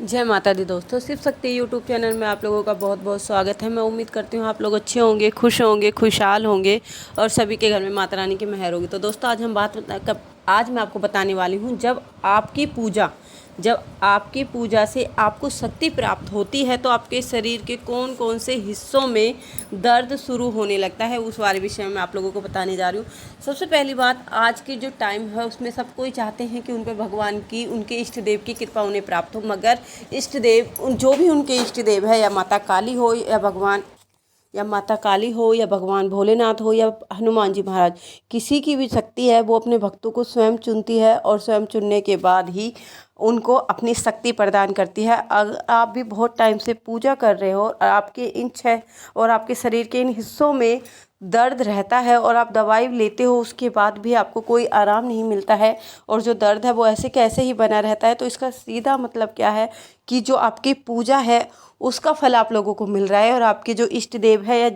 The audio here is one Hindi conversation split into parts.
जय माता दी दोस्तों, शिव शक्ति यूट्यूब चैनल में आप लोगों का बहुत बहुत स्वागत है। मैं उम्मीद करती हूँ आप लोग अच्छे होंगे, खुश होंगे, खुशहाल होंगे और सभी के घर में माता रानी की मेहर होगी। तो दोस्तों आज मैं आपको बताने वाली हूँ, जब आपकी पूजा से आपको शक्ति प्राप्त होती है तो आपके शरीर के कौन कौन से हिस्सों में दर्द शुरू होने लगता है, उस वाले विषय में आप लोगों को बताने जा रही हूँ। सबसे पहली बात, आज की जो टाइम है उसमें सब कोई चाहते हैं कि उन पर भगवान की, उनके इष्ट देव की कृपा उन्हें प्राप्त हो, मगर इष्ट देव, जो भी उनके इष्ट देव है, या माता काली हो या भगवान भोलेनाथ हो या हनुमान जी महाराज, किसी की भी शक्ति है वो अपने भक्तों को स्वयं चुनती है और स्वयं चुनने के बाद ही उनको अपनी शक्ति प्रदान करती है। अगर आप भी बहुत टाइम से पूजा कर रहे हो और आपके शरीर के इन हिस्सों में दर्द रहता है और आप दवाई लेते हो, उसके बाद भी आपको कोई आराम नहीं मिलता है और जो दर्द है वो ऐसे कैसे ही बना रहता है, तो इसका सीधा मतलब क्या है कि जो आपकी पूजा है उसका फल आप लोगों को मिल रहा है और आपके जो इष्ट देव है या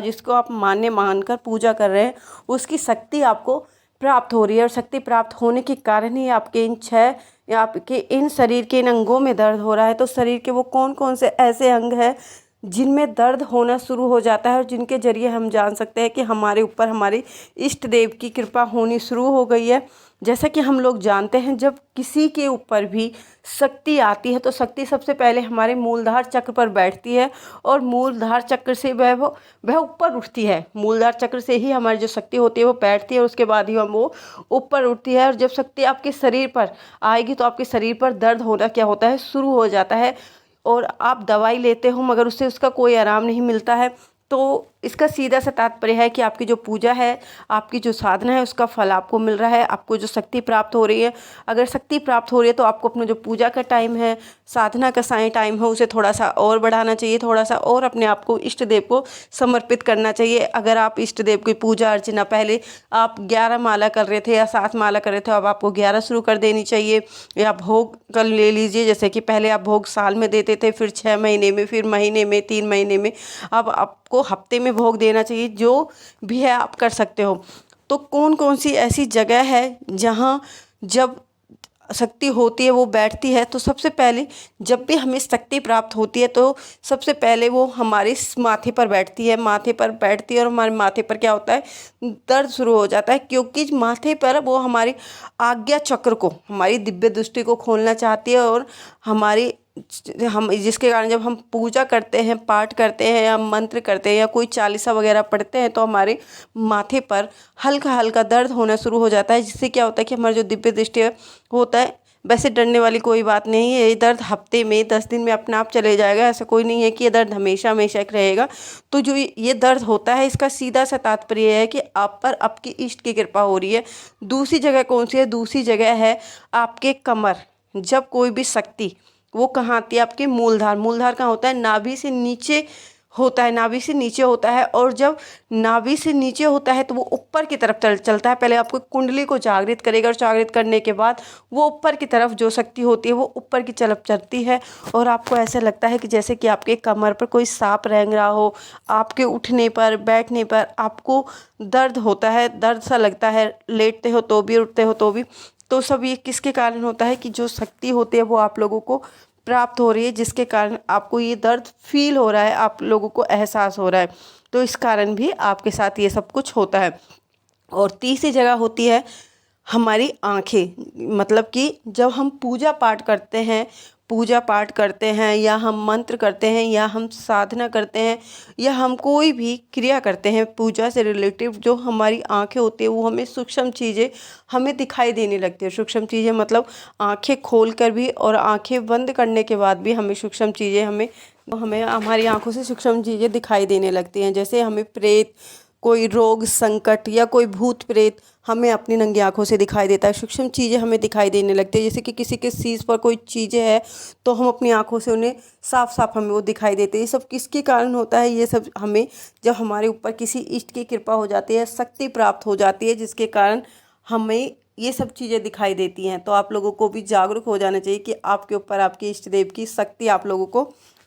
जिसको आप मानकर पूजा कर रहे हैं, उसकी शक्ति आपको प्राप्त हो रही है। और शक्ति प्राप्त होने के कारण ही आपके इन छह या आपके इन शरीर के इन अंगों में दर्द हो रहा है। तो शरीर के वो कौन कौन से ऐसे अंग हैं जिनमें दर्द होना शुरू हो जाता है और जिनके जरिए हम जान सकते हैं कि हमारे ऊपर हमारे इष्ट देव की कृपा होनी शुरू हो गई है। जैसा कि हम लोग जानते हैं, जब किसी के ऊपर भी शक्ति आती है तो शक्ति सबसे पहले हमारे मूलधार चक्र पर बैठती है और मूलधार चक्र से वह ऊपर उठती है। मूलधार चक्र से ही हमारी जो शक्ति होती है वो बैठती है और उसके बाद ही हम वो ऊपर उठती है। और जब शक्ति आपके शरीर पर आएगी तो आपके शरीर पर दर्द होना क्या होता है, शुरू हो जाता है और आप दवाई लेते हो मगर उससे उसका कोई आराम नहीं मिलता है। तो इसका सीधा सा तात्पर्य है कि आपकी जो पूजा है, आपकी जो साधना है, उसका फल आपको मिल रहा है, आपको जो शक्ति प्राप्त हो रही है। अगर शक्ति प्राप्त हो रही है तो आपको अपना जो पूजा का टाइम है, साधना का टाइम है, उसे थोड़ा सा और बढ़ाना चाहिए, थोड़ा सा और अपने आप को इष्ट देव को समर्पित करना चाहिए। अगर आप इष्ट देव की पूजा अर्चना पहले आप 11 माला कर रहे थे या 7 माला कर रहे थे, अब आपको 11 शुरू कर देनी चाहिए। या भोग कर ले लीजिए, जैसे कि पहले आप भोग साल में देते थे, फिर 6 महीने में, फिर महीने में, 3 महीने में, अब आपको हफ्ते में भोग देना चाहिए। जो भी है आप कर सकते हो। तो कौन कौन सी ऐसी जगह है जहाँ जब शक्ति होती है वो बैठती है, तो सबसे पहले जब भी हमें शक्ति प्राप्त होती है तो सबसे पहले वो हमारे माथे पर बैठती है। माथे पर बैठती है और हमारे माथे पर क्या होता है, दर्द शुरू हो जाता है, क्योंकि माथे पर वो हमारी आज्ञा चक्र को, हमारी दिव्य दृष्टि को खोलना चाहती है। और हमारी हम जिसके कारण जब हम पूजा करते हैं, पाठ करते हैं या मंत्र करते हैं या कोई चालीसा वगैरह पढ़ते हैं तो हमारे माथे पर हल्का हल्का दर्द होना शुरू हो जाता है, जिससे क्या होता है कि हमारा जो दिव्य दृष्टि होता है, वैसे डरने वाली कोई बात नहीं है। ये दर्द हफ्ते में, 10 दिन में अपने आप चले जाएगा। ऐसा कोई नहीं है कि ये दर्द हमेशा हमेशा रहेगा। तो जो ये दर्द होता है, इसका सीधा सा तात्पर्य है कि आप पर आपकी इष्ट की कृपा हो रही है। दूसरी जगह कौन सी है? दूसरी जगह है आपके कमर। जब कोई भी शक्ति, वो कहाँ आती है? आपके मूलधार। मूलधार कहाँ होता है? नाभि से नीचे होता है, नाभि से नीचे होता है। और जब नाभि से नीचे होता है तो वो ऊपर की तरफ चलता है। पहले आपको कुंडली को जागृत करेगा और जागृत करने के बाद वो ऊपर की तरफ जो शक्ति होती है वो ऊपर की तरफ चलती है। और आपको ऐसा लगता है कि जैसे कि आपके कमर पर कोई सांप रेंग रहा हो। आपके उठने पर, बैठने पर आपको दर्द होता है, दर्द सा लगता है, लेटते हो तो भी, उठते हो तो भी। तो सब ये किसके कारण होता है कि जो शक्ति होती है वो आप लोगों को प्राप्त हो रही है, जिसके कारण आपको ये दर्द फील हो रहा है, आप लोगों को एहसास हो रहा है। तो इस कारण भी आपके साथ ये सब कुछ होता है। और तीसरी जगह होती है हमारी आँखें। मतलब कि जब हम पूजा पाठ करते हैं या हम मंत्र करते हैं या हम साधना करते हैं या हम कोई भी क्रिया करते हैं पूजा से रिलेटिव, जो हमारी आँखें होती है वो हमें सूक्ष्म चीज़ें हमें दिखाई देने लगती है। सूक्ष्म चीज़ें मतलब आँखें खोल कर भी और आँखें बंद करने के बाद भी हमें सूक्ष्म चीज़ें हमें हमारी आँखों से सूक्ष्म चीज़ें दिखाई देने लगती हैं। जैसे हमें प्रेत, कोई रोग संकट या कोई भूत प्रेत हमें अपनी नंगी आंखों से दिखाई देता है। सूक्ष्म चीज़ें हमें दिखाई देने लगती है। जैसे कि किसी के शीश पर कोई चीज़ें है तो हम अपनी आंखों से उन्हें साफ साफ हमें वो दिखाई देते हैं। ये सब किसके कारण होता है? ये सब हमें जब हमारे ऊपर किसी इष्ट की कृपा हो जाती है, शक्ति प्राप्त हो जाती है, जिसके कारण हमें ये सब चीज़ें दिखाई देती हैं। तो आप लोगों को भी जागरूक हो जाना चाहिए कि आपके ऊपर आपके इष्ट देव की शक्ति आप लोगों को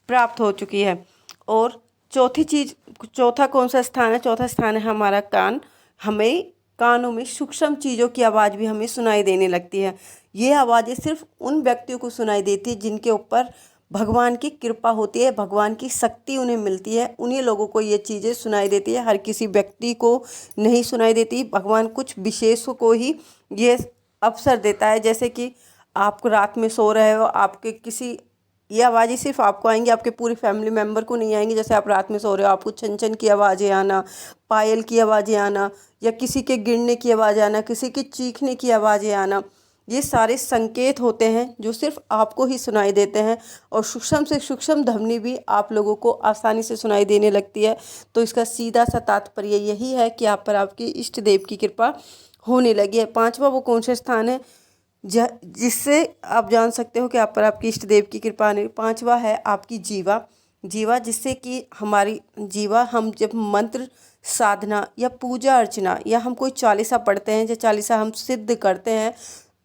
प्राप्त हो चुकी है। और चौथा कौन सा स्थान है? चौथा स्थान है हमारा कान। हमें कानों में सूक्ष्म चीज़ों की आवाज़ भी हमें सुनाई देने लगती है। ये आवाज़ें सिर्फ उन व्यक्तियों को सुनाई देती है जिनके ऊपर भगवान की कृपा होती है, भगवान की शक्ति उन्हें मिलती है, उन्हीं लोगों को ये चीज़ें सुनाई देती है। हर किसी व्यक्ति को नहीं सुनाई देती। भगवान कुछ विशेषों को ही ये अवसर देता है। जैसे कि आप रात में सो रहे हो, आपके किसी ये आवाज़ें सिर्फ आपको आएंगी, आपके पूरी फैमिली मेम्बर को नहीं आएंगी। जैसे आप रात में सो रहे हो, आपको छन छन की आवाज़ें आना, पायल की आवाज़ें आना, या किसी के गिरने की आवाज़ आना, किसी के चीखने की आवाज़ें आना, ये सारे संकेत होते हैं जो सिर्फ आपको ही सुनाई देते हैं। और सूक्ष्म से सूक्ष्म ध्वनि भी आप लोगों को आसानी से सुनाई देने लगती है। तो इसका सीधा सा तात्पर्य यही है कि आप पर आपके इष्ट देव की कृपा होने लगी है। पांचवा वो कौन सा स्थान है जिससे आप जान सकते हो कि आप पर आपकी इष्ट देव की कृपा नहीं? पांचवा है आपकी जीवा। जीवा, जिससे कि हमारी जीवा, हम जब मंत्र साधना या पूजा अर्चना या हम कोई चालीसा पढ़ते हैं या चालीसा हम सिद्ध करते हैं,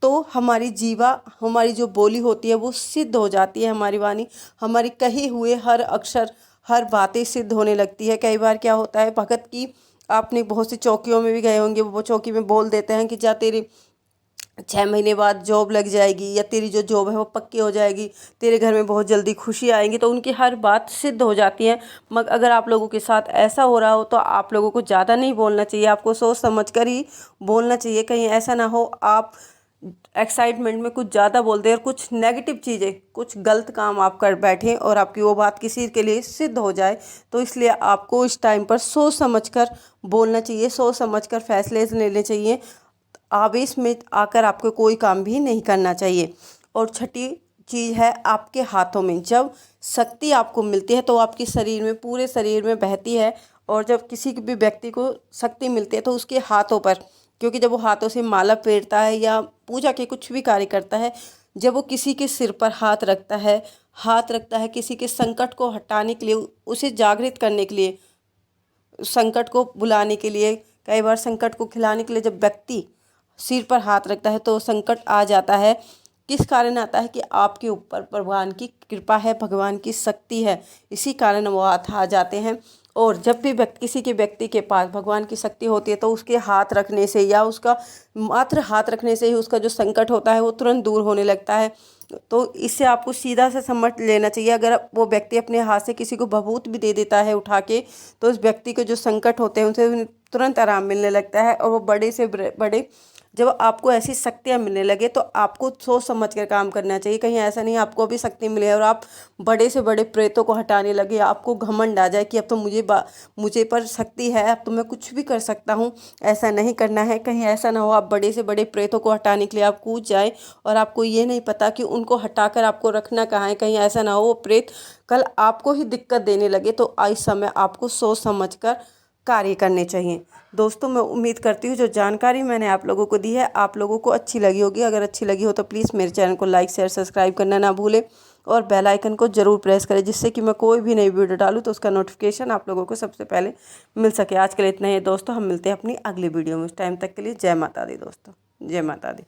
तो हमारी जीवा, हमारी जो बोली होती है वो सिद्ध हो जाती है। हमारी वाणी, हमारी कही हुए हर अक्षर, हर बातें सिद्ध होने लगती है। कई बार क्या होता है भगत की, आपने बहुत सी चौकियों में भी गए होंगे, वो चौकी में बोल देते हैं कि जा तेरी 6 महीने बाद जॉब लग जाएगी, या तेरी जो जॉब है वो पक्की हो जाएगी, तेरे घर में बहुत जल्दी खुशी आएंगी। तो उनकी हर बात सिद्ध हो जाती है। मगर अगर आप लोगों के साथ ऐसा हो रहा हो तो आप लोगों को ज़्यादा नहीं बोलना चाहिए, आपको सोच समझ कर ही बोलना चाहिए। कहीं ऐसा ना हो आप एक्साइटमेंट में कुछ ज़्यादा बोल दें और कुछ नेगेटिव चीज़ें, कुछ गलत काम आप कर बैठें और आपकी वो बात किसी के लिए सिद्ध हो जाए। तो इसलिए आपको इस टाइम पर सोच समझ कर बोलना चाहिए, सोच समझ कर फैसले लेने चाहिए। आवेश में आकर आपको कोई काम भी नहीं करना चाहिए। और छठी चीज़ है आपके हाथों में। जब शक्ति आपको मिलती है तो आपके शरीर में, पूरे शरीर में बहती है। और जब किसी भी व्यक्ति को शक्ति मिलती है तो उसके हाथों पर, क्योंकि जब वो हाथों से माला फेरता है या पूजा के कुछ भी कार्य करता है, जब वो किसी के सिर पर हाथ रखता है किसी के संकट को हटाने के लिए, उसे जागृत करने के लिए, संकट को बुलाने के लिए, कई बार संकट को खिलाने के लिए जब व्यक्ति सिर पर हाथ रखता है तो संकट आ जाता है। किस कारण आता है कि आपके ऊपर भगवान की कृपा है, भगवान की शक्ति है, इसी कारण वो हाथ आ जाते हैं। और जब भी किसी के व्यक्ति के पास भगवान की शक्ति होती है तो उसके हाथ रखने से या उसका मात्र हाथ रखने से ही उसका जो संकट होता है वो तुरंत दूर होने लगता है। तो इससे आपको सीधा सा समझ लेना चाहिए। अगर वो व्यक्ति अपने हाथ से किसी को भभूत भी दे देता है उठा के, तो उस व्यक्ति को जो संकट होते हैं उनसे तुरंत आराम मिलने लगता है। और वो बड़े से बड़े, जब आपको ऐसी शक्तियाँ मिलने लगे तो आपको सोच समझ कर काम करना चाहिए। कहीं ऐसा नहीं आपको भी शक्ति मिले और आप बड़े से बड़े प्रेतों को हटाने लगे, आपको घमंड आ जाए कि अब तो मुझे पर शक्ति है, अब तो मैं कुछ भी कर सकता हूँ। ऐसा नहीं करना है। कहीं ऐसा ना हो आप बड़े से बड़े प्रेतों को हटाने के लिए आप कूद जाए और आपको ये नहीं पता कि उनको हटाकर आपको रखना कहाँ है। कहीं ऐसा ना हो वो प्रेत कल आपको ही दिक्कत देने लगे। तो इस समय आपको सोच समझ कर कार्य करने चाहिए। दोस्तों, मैं उम्मीद करती हूँ जो जानकारी मैंने आप लोगों को दी है आप लोगों को अच्छी लगी होगी। अगर अच्छी लगी हो तो प्लीज़ मेरे चैनल को लाइक शेयर सब्सक्राइब करना ना भूलें और बेल आइकन को ज़रूर प्रेस करें, जिससे कि मैं कोई भी नई वीडियो डालूँ तो उसका नोटिफिकेशन आप लोगों को सबसे पहले मिल सके। आज के लिए इतना ही दोस्तों, हम मिलते हैं अपनी अगली वीडियो में। उस टाइम तक के लिए जय माता दी दोस्तों, जय माता दी।